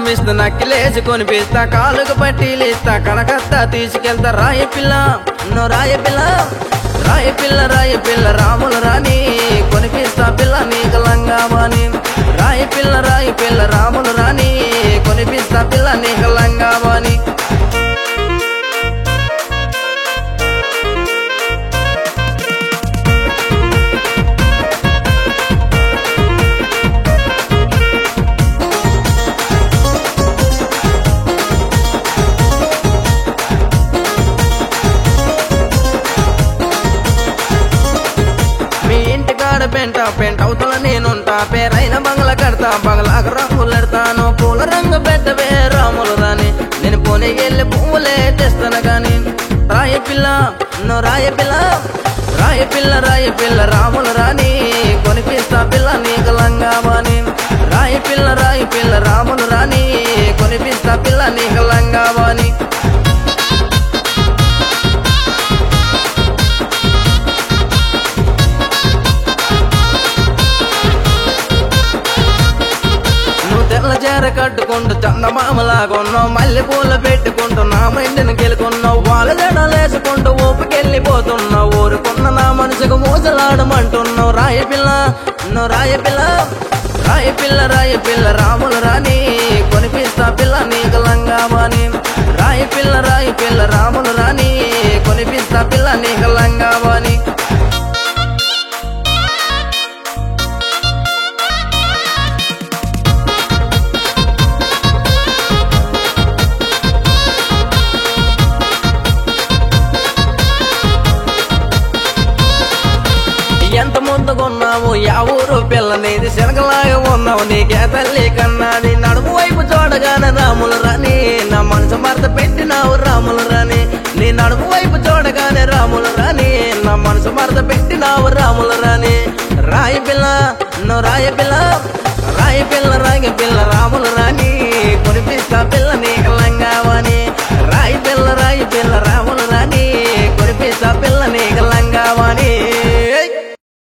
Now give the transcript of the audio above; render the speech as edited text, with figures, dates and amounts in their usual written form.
మిస్త నక్కిలేసి కొనిపిస్తా కాలుకు పట్టీలిస్తా కనకత్తా తీసుకెళ్తా రాయి పిల్ల నో రాయి పిల్ల రాయి పిల్ల రాయి పిల్ల రాములు రాని కొనిపిస్తా పిల్ల నీకు లంగావాని రాయి పిల్ల రాములు రాని కొనిపిస్తా పిల్ల నీకు లంగావాని పెంట అవతల నేనుంటా పేరైన బంగ్ల కడతా బంగ్లాకు రంగులెడతాను పూల రంగు పెట్టవే రాములు రాని నేను పోనీ వెళ్ళి పువ్వులే తెస్తాను గాని రాయి పిల్ల నో రాయి పిల్ల రాములు రాని కొనిపిస్తా పిల్ల నీకు లంగావాని రాయి పిల్ల రాములు రాని కొనిపిస్తా పిల్ల నీకు లంగావాని తెల్లచేర కట్టుకుంటూ చందమామలాగున్నావు మల్లె పూలు పెట్టుకుంటూ నా మైండ్ని గెలుకున్నావు వాళ్ళ జడలేసుకుంటూ ఊపికెళ్ళిపోతున్నావు ఊరుకున్న నా మనసుకు మూసలాడమంటున్నావు రాయి పిల్ల నో రాయి పిల్ల రాములు రాని కొనిపిస్తా పిల్ల నీకు లంగావాని రాయి పిల్ల రాములు రాని కొనిపిస్తా పిల్ల నీకు లంగావాని ఎంత ముందుకున్నావు యా ఊరు పిల్ల నీది శనగలాగా ఉన్నావు నీకే తల్లి కన్నాది నడుము వైపు చూడగానే రాములు రాని నా మనసు మరత పెట్టినావు రాములు రాని నీ నడుము వైపు చూడగానే రాములు రాని నా మనసు మరత పెట్టినావు రాములు రాని రాయి పిల్ల నో రాయి పిల్ల